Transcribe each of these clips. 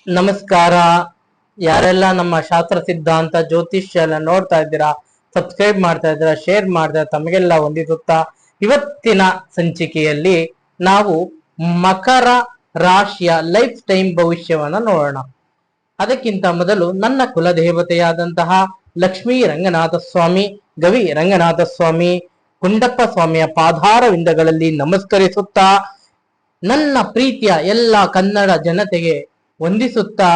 ನಮಸ್ಕಾರ. ಯಾರೆಲ್ಲ ನಮ್ಮ ಶಾಸ್ತ್ರ ಸಿದ್ಧಾಂತ ಜ್ಯೋತಿಷ್ಯ ಎಲ್ಲ ನೋಡ್ತಾ ಇದ್ದೀರಾ, ಸಬ್ಸ್ಕ್ರೈಬ್ ಮಾಡ್ತಾ ಇದ್ದೀರಾ, ಶೇರ್ ಮಾಡ್ತಾ ತಮಗೆಲ್ಲ ಹೊಂದಿಸುತ್ತಾ ಇವತ್ತಿನ ಸಂಚಿಕೆಯಲ್ಲಿ ನಾವು ಮಕರ ರಾಶಿಯ ಲೈಫ್ ಟೈಮ್ ಭವಿಷ್ಯವನ್ನ ನೋಡೋಣ. ಅದಕ್ಕಿಂತ ಮೊದಲು ನನ್ನ ಕುಲದೇವತೆಯಾದಂತಹ ಲಕ್ಷ್ಮೀ ರಂಗನಾಥ ಸ್ವಾಮಿ, ಗವಿ ರಂಗನಾಥ ಸ್ವಾಮಿ, ಗುಂಡಪ್ಪ ಸ್ವಾಮಿಯ ಪಾದಾರವಿಂದಗಳಲ್ಲಿ ನಮಸ್ಕರಿಸುತ್ತಾ ನನ್ನ ಪ್ರೀತಿಯ ಎಲ್ಲ ಕನ್ನಡ ಜನತೆಗೆ ವಂದಿಸುತ್ತಾ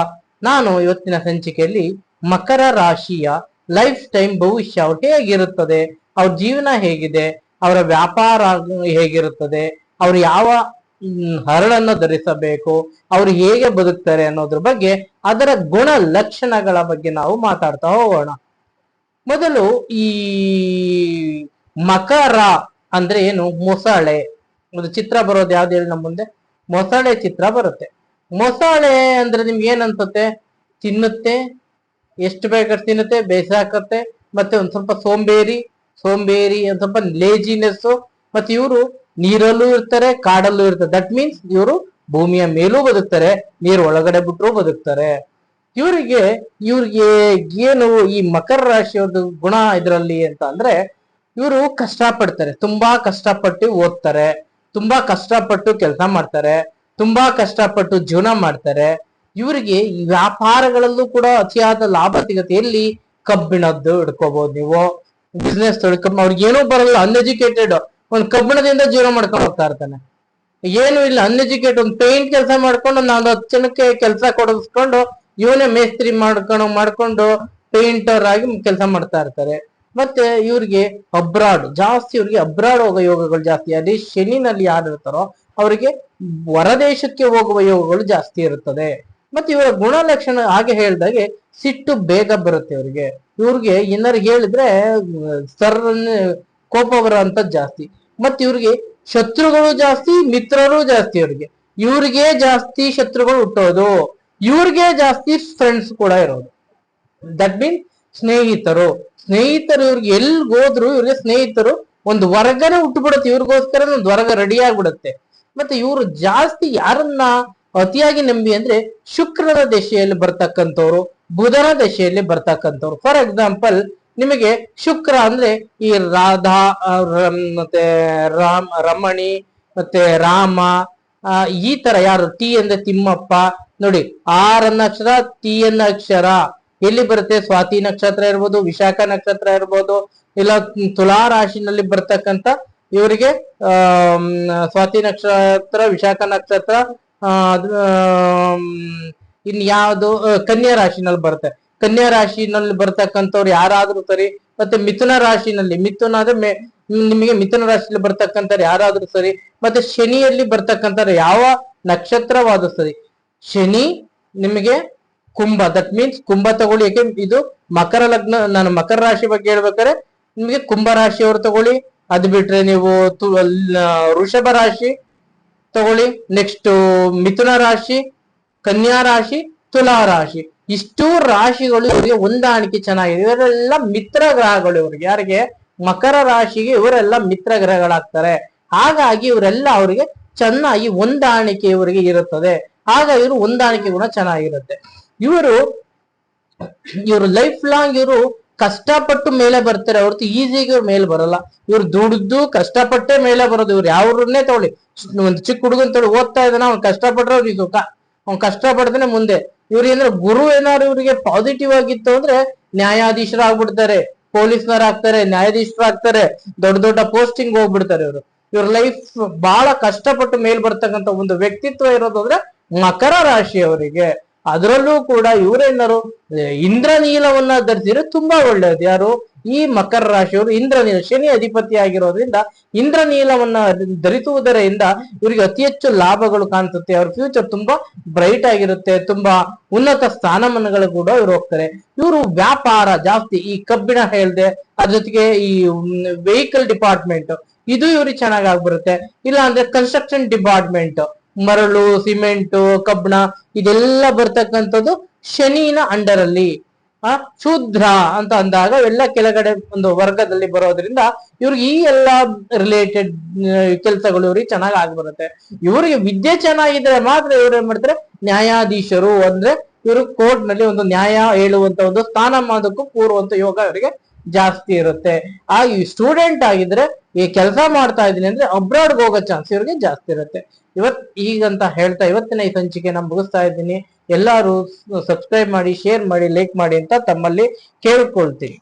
ನಾನು ಇವತ್ತಿನ ಸಂಚಿಕೆಯಲ್ಲಿ ಮಕರ ರಾಶಿಯ ಲೈಫ್ ಟೈಮ್ ಭವಿಷ್ಯ ಹೇಗಿರುತ್ತದೆ, ಅವ್ರ ಜೀವನ ಹೇಗಿದೆ, ಅವರ ವ್ಯಾಪಾರ ಹೇಗಿರುತ್ತದೆ, ಅವ್ರು ಯಾವ ಹರಳನ್ನು ಧರಿಸಬೇಕು, ಅವ್ರು ಹೇಗೆ ಬದುಕ್ತಾರೆ ಅನ್ನೋದ್ರ ಬಗ್ಗೆ, ಅದರ ಗುಣ ಲಕ್ಷಣಗಳ ಬಗ್ಗೆ ನಾವು ಮಾತಾಡ್ತಾ ಹೋಗೋಣ. ಮೊದಲು ಈ ಮಕರ ಅಂದ್ರೆ ಏನು? ಮೊಸಳೆ ಒಂದು ಚಿತ್ರ ಬರೋದು ಯಾವ್ದು ಹೇಳಿ ನಮ್ಮ ಮುಂದೆ? ಮೊಸಳೆ ಚಿತ್ರ ಬರುತ್ತೆ. ಮೊಸಳೆ ಅಂದ್ರೆ ನಿಮ್ಗೆ ಏನ್ ಅನ್ಸುತ್ತೆ? ತಿನ್ನುತ್ತೆ, ಎಷ್ಟು ಬೇಕಾದ್ರೆ ತಿನ್ನುತ್ತೆ, ಬೇಸಾಕತ್ತೆ, ಮತ್ತೆ ಒಂದ್ ಸ್ವಲ್ಪ ಸೋಂಬೇರಿ ಒಂದ್ ಸ್ವಲ್ಪ ಲೇಜಿನೆಸ್. ಮತ್ತೆ ಇವರು ನೀರಲ್ಲೂ ಇರ್ತಾರೆ, ಕಾಡಲ್ಲೂ ಇರ್ತಾರೆ. ದಟ್ ಮೀನ್ಸ್ ಇವರು ಭೂಮಿಯ ಮೇಲೂ ಬದುಕ್ತಾರೆ, ನೀರು ಒಳಗಡೆ ಬಿಟ್ರು ಬದುಕ್ತಾರೆ. ಇವ್ರಿಗೆ ಏನು ಈ ಮಕರ ರಾಶಿಯವ್ರದ್ದು ಗುಣ ಇದ್ರಲ್ಲಿ ಅಂತ ಅಂದ್ರೆ, ಇವರು ಕಷ್ಟಪಡ್ತಾರೆ, ತುಂಬಾ ಕಷ್ಟಪಟ್ಟು ಓದ್ತಾರೆ, ತುಂಬಾ ಕಷ್ಟಪಟ್ಟು ಕೆಲಸ ಮಾಡ್ತಾರೆ, ತುಂಬಾ ಕಷ್ಟಪಟ್ಟು ಜೀವನ ಮಾಡ್ತಾರೆ. ಇವರಿಗೆ ಈ ವ್ಯಾಪಾರಗಳಲ್ಲೂ ಕೂಡ ಅತಿಯಾದ ಲಾಭ ಸಿಗುತ್ತೆ. ಎಲ್ಲಿ? ಕಬ್ಬಿಣದ್ದು ಹಿಡ್ಕೋಬಹುದು ನೀವು, ಬಿಸ್ನೆಸ್ ಹಿಡ್ಕೊಂಡ್. ಅವ್ರಿಗೆ ಏನೂ ಬರಲ್ಲ, ಅನ್ಎಜುಕೇಟೆಡ್, ಒಂದ್ ಕಬ್ಬಿಣದಿಂದ ಜೀವನ ಮಾಡ್ಕೊಂಡು ಹೋಗ್ತಾ ಇರ್ತಾನೆ. ಏನು ಇಲ್ಲ, ಅನ್ಎಜುಕೇಟೆಡ್, ಒಂದು ಪೇಂಟ್ ಕೆಲಸ ಮಾಡ್ಕೊಂಡು ನಾವು 10 ಜನಕ್ಕೆ ಕೆಲಸ ಕೊಡಿಸ್ಕೊಂಡು ಇವನೇ ಮೇಸ್ತ್ರಿ ಮಾಡ್ಕೊಂಡು ಪೇಂಟರ್ ಆಗಿ ಕೆಲಸ ಮಾಡ್ತಾ ಇರ್ತಾರೆ. ಮತ್ತೆ ಇವ್ರಿಗೆ ಅಬ್ರಾಡ್ ಜಾಸ್ತಿ, ಇವ್ರಿಗೆ ಅಬ್ರಾಡ್ ಹೋಗೋ ಯೋಗಗಳು ಜಾಸ್ತಿ. ಅದೇ ಶನಿನಲ್ಲಿ ಯಾರು ಇರ್ತಾರೋ ಅವರಿಗೆ ಹೊರದೇಶಕ್ಕೆ ಹೋಗುವ ಯೋಗಗಳು ಜಾಸ್ತಿ ಇರುತ್ತದೆ. ಮತ್ತೆ ಇವರ ಗುಣಲಕ್ಷಣ ಹಾಗೆ ಹೇಳ್ದಾಗೆ ಸಿಟ್ಟು ಬೇಗ ಬರುತ್ತೆ ಇವ್ರಿಗೆ ಏನಾರು ಹೇಳಿದ್ರೆ ಸರ್ ಕೋಪ ಬರೋ ಅಂತ ಜಾಸ್ತಿ. ಮತ್ತೆ ಇವ್ರಿಗೆ ಶತ್ರುಗಳು ಜಾಸ್ತಿ, ಮಿತ್ರರು ಜಾಸ್ತಿ. ಇವ್ರಿಗೆ ಜಾಸ್ತಿ ಶತ್ರುಗಳು ಹುಟ್ಟೋದು, ಇವ್ರಿಗೆ ಜಾಸ್ತಿ ಫ್ರೆಂಡ್ಸ್ ಕೂಡ ಇರೋದು. ದಟ್ ಮೀನ್ ಸ್ನೇಹಿತರು ಇವ್ರಿಗೆ ಎಲ್ಲಿ ಹೋದ್ರು ಇವ್ರಿಗೆ ಸ್ನೇಹಿತರು ಒಂದು ವರ್ಗನೇ ಹುಟ್ಟುಬಿಡುತ್ತೆ. ಇವ್ರಿಗೋಸ್ಕರ ಒಂದು ವರ್ಗ ರೆಡಿ ಆಗ್ಬಿಡುತ್ತೆ. ಮತ್ತೆ ಇವರು ಜಾಸ್ತಿ ಯಾರನ್ನ ಅತಿಯಾಗಿ ನಂಬಿ ಅಂದ್ರೆ ಶುಕ್ರನ ದಶೆಯಲ್ಲಿ ಬರ್ತಕ್ಕಂಥವ್ರು, ಬುಧನ ದಶೆಯಲ್ಲಿ ಬರ್ತಕ್ಕಂಥವ್ರು. ಫಾರ್ ಎಕ್ಸಾಂಪಲ್, ನಿಮಗೆ ಶುಕ್ರ ಅಂದ್ರೆ ಈ ರಾಧಾ, ಮತ್ತೆ ರಮಣಿ, ಮತ್ತೆ ರಾಮ, ಈ ತರ ಯಾರು? ಟಿ ಅಂದ್ರೆ ತಿಮ್ಮಪ್ಪ. ನೋಡಿ, ಆರ್ ಅನ್ನ ಅಕ್ಷರ, ಟಿ ಅನ್ನ ಅಕ್ಷರ ಎಲ್ಲಿ ಬರುತ್ತೆ? ಸ್ವಾತಿ ನಕ್ಷತ್ರ ಇರ್ಬೋದು, ವಿಶಾಖ ನಕ್ಷತ್ರ ಇರ್ಬೋದು, ಇಲ್ಲ ತುಲಾ ರಾಶಿನಲ್ಲಿ ಬರ್ತಕ್ಕಂಥ ಇವರಿಗೆ ಸ್ವಾತಿ ನಕ್ಷತ್ರ, ವಿಶಾಖ ನಕ್ಷತ್ರ, ಇನ್ ಯಾವ್ದು ಕನ್ಯಾ ರಾಶಿನಲ್ಲಿ ಬರುತ್ತೆ. ಕನ್ಯಾ ರಾಶಿನಲ್ಲಿ ಬರ್ತಕ್ಕಂಥವ್ರು ಯಾರಾದ್ರೂ ಸರಿ. ಮತ್ತೆ ಮಿಥುನ ರಾಶಿನಲ್ಲಿ, ಮಿಥುನ ಅಂದ್ರೆ ನಿಮಗೆ ಮಿಥುನ ರಾಶಿಯಲ್ಲಿ ಬರ್ತಕ್ಕಂಥವ್ರು ಯಾರಾದ್ರೂ ಸರಿ. ಮತ್ತೆ ಶನಿಯಲ್ಲಿ ಬರ್ತಕ್ಕಂಥವ್ರು ಯಾವ ನಕ್ಷತ್ರವಾದ ಸರಿ. ಶನಿ ನಿಮಗೆ ಕುಂಭ, ದಟ್ ಮೀನ್ಸ್ ಕುಂಭ ತಗೊಳ್ಳಿ. ಯಾಕೆ ಇದು ಮಕರ ಲಗ್ನ, ನಾನು ಮಕರ ರಾಶಿ ಬಗ್ಗೆ ಹೇಳ್ಬೇಕಾದ್ರೆ ನಿಮಗೆ ಕುಂಭ ರಾಶಿಯವರು ತಗೊಳ್ಳಿ. ಅದು ಬಿಟ್ರೆ ನೀವು ವೃಷಭ ರಾಶಿ ತಗೊಳ್ಳಿ. ನೆಕ್ಸ್ಟ್ ಮಿಥುನ ರಾಶಿ, ಕನ್ಯಾ ರಾಶಿ, ತುಲಾ ರಾಶಿ. ಇಷ್ಟೂ ರಾಶಿಗಳು ಇವರಿಗೆ ಹೊಂದಾಣಿಕೆ ಚೆನ್ನಾಗಿದೆ. ಇವರೆಲ್ಲ ಮಿತ್ರ ಗ್ರಹಗಳು ಇವ್ರಿಗೆ. ಯಾರಿಗೆ? ಮಕರ ರಾಶಿಗೆ ಇವರೆಲ್ಲ ಮಿತ್ರ ಗ್ರಹಗಳಾಗ್ತಾರೆ. ಹಾಗಾಗಿ ಇವರೆಲ್ಲ ಅವರಿಗೆ ಚೆನ್ನಾಗಿ ಹೊಂದಾಣಿಕೆ ಇವರಿಗೆ ಇರುತ್ತದೆ. ಆಗ ಇವರು ಹೊಂದಾಣಿಕೆ ಗುಣ ಚೆನ್ನಾಗಿರುತ್ತೆ. ಇವರು ಲೈಫ್ ಲಾಂಗ್ ಇವರು ಕಷ್ಟಪಟ್ಟು ಮೇಲೆ ಬರ್ತಾರೆ ಹೊರತು ಈಸಿಗೆ ಮೇಲೆ ಬರಲ್ಲ. ಇವ್ರು ದುಡ್ದು ಕಷ್ಟಪಟ್ಟೆ ಮೇಲೆ ಬರೋದು. ಇವ್ರು ಯಾವ್ರನ್ನೇ ತಗೊಳ್ಳಿ, ಒಂದು ಚಿಕ್ಕ ಹುಡುಗನ್ ತಗೊಳ್ಳಿ, ಓದ್ತಾ ಇದ್ದಾನ, ಅವ್ನು ಕಷ್ಟಪಟ್ರೆ ಅವ್ರಿಗೆ ಸುಖ, ಅವ್ನು ಕಷ್ಟಪಡ್ತಾನೆ ಮುಂದೆ. ಇವ್ರು ಏನಾದ್ರು ಗುರು ಏನಾದ್ರು ಇವರಿಗೆ ಪಾಸಿಟಿವ್ ಆಗಿತ್ತು ಅಂದ್ರೆ ನ್ಯಾಯಾಧೀಶರಾಗ್ಬಿಡ್ತಾರೆ, ಪೊಲೀಸ್ನವರಾಗ್ತಾರೆ, ನ್ಯಾಯಾಧೀಶರಾಗ್ತಾರೆ, ದೊಡ್ಡ ದೊಡ್ಡ ಪೋಸ್ಟಿಂಗ್ ಹೋಗ್ಬಿಡ್ತಾರೆ. ಇವ್ರ ಲೈಫ್ ಬಹಳ ಕಷ್ಟಪಟ್ಟು ಮೇಲ್ ಬರ್ತಕ್ಕಂಥ ಒಂದು ವ್ಯಕ್ತಿತ್ವ ಇರೋದು ಅಂದ್ರೆ ಮಕರ ರಾಶಿಯವರಿಗೆ. ಅದರಲ್ಲೂ ಕೂಡ ಇವರೇನಾರು ಇಂದ್ರನೀಲವನ್ನ ಧರಿಸಿದ್ರೆ ತುಂಬಾ ಒಳ್ಳೆಯದು. ಯಾರು? ಈ ಮಕರ ರಾಶಿಯವರು ಇಂದ್ರನೀಲ, ಶನಿ ಅಧಿಪತಿ ಆಗಿರೋದ್ರಿಂದ ಇಂದ್ರನೀಲವನ್ನ ಧರಿಸುವುದರಿಂದ ಇವರಿಗೆ ಅತಿ ಹೆಚ್ಚು ಲಾಭಗಳು ಕಾಣಿಸುತ್ತೆ. ಅವ್ರ ಫ್ಯೂಚರ್ ತುಂಬಾ ಬ್ರೈಟ್ ಆಗಿರುತ್ತೆ, ತುಂಬಾ ಉನ್ನತ ಸ್ಥಾನಮಾನಗಳು ಕೂಡ ಇವ್ರು ಹೋಗ್ತಾರೆ. ಇವರು ವ್ಯಾಪಾರ ಜಾಸ್ತಿ, ಈ ಕಬ್ಬಿಣ ಹೇಳ್ದೆ, ಅದ್ರ ಜೊತೆಗೆ ಈ ವೆಹಿಕಲ್ ಡಿಪಾರ್ಟ್ಮೆಂಟ್ ಇದು ಇವ್ರಿಗೆ ಚೆನ್ನಾಗಿ ಆಗ್ಬರುತ್ತೆ. ಇಲ್ಲ ಅಂದ್ರೆ ಕನ್ಸ್ಟ್ರಕ್ಷನ್ ಡಿಪಾರ್ಟ್ಮೆಂಟ್, ಮರಳು, ಸಿಮೆಂಟು, ಕಬ್ಬಿಣ ಇದೆಲ್ಲ ಬರ್ತಕ್ಕಂಥದ್ದು ಶನಿನ ಅಂಡರ್ ಅಲ್ಲಿ. ಶೂದ್ರ ಅಂತ ಅಂದಾಗ ಎಲ್ಲ ಕೆಳಗಡೆ ಒಂದು ವರ್ಗದಲ್ಲಿ ಬರೋದ್ರಿಂದ ಇವ್ರಿಗೆ ಈ ಎಲ್ಲಾ ರಿಲೇಟೆಡ್ ಕೆಲಸಗಳು ಇವ್ರಿಗೆ ಚೆನ್ನಾಗಿ ಆಗ್ಬರುತ್ತೆ. ಇವ್ರಿಗೆ ವಿದ್ಯೆ ಚೆನ್ನಾಗಿದ್ರೆ ಮಾತ್ರ ಇವ್ರು ಏನ್ ಮಾಡ್ತಾರೆ, ನ್ಯಾಯಾಧೀಶರು ಅಂದ್ರೆ ಇವರು ಕೋರ್ಟ್ ನಲ್ಲಿ ಒಂದು ನ್ಯಾಯ ಹೇಳುವಂತ ಒಂದು ಸ್ಥಾನಮಾನಕ್ಕೂ ಕೂರುವಂತ ಯೋಗ ಇವರಿಗೆ ಜಾಸ್ತಿ ಇರುತ್ತೆ. ಈ ಸ್ಟೂಡೆಂಟ್ ಆಗಿದ್ರೆ ಈ ಕೆಲಸ ಮಾಡ್ತಾ ಇದೀನಿ ಅಂದ್ರೆ ಅಬ್ರಾಡ್ಗೆ ಹೋಗೋ ಚಾನ್ಸ್ ಇವ್ರಿಗೆ ಜಾಸ್ತಿ ಇರುತ್ತೆ. ಈಗಂತ ಹೇಳ್ತಾ ಇವತ್ತಿನ ಈ ಸಂಚಿಕೆ ನಾನು ಮುಗಿಸ್ತಾ ಇದ್ದೀನಿ. ಎಲ್ಲರೂ ಸಬ್ಸ್ಕ್ರೈಬ್ ಮಾಡಿ, ಶೇರ್ ಮಾಡಿ, ಲೈಕ್ ಮಾಡಿ ಅಂತ ತಮ್ಮಲ್ಲಿ ಕೇಳ್ಕೊಳ್ತೀನಿ.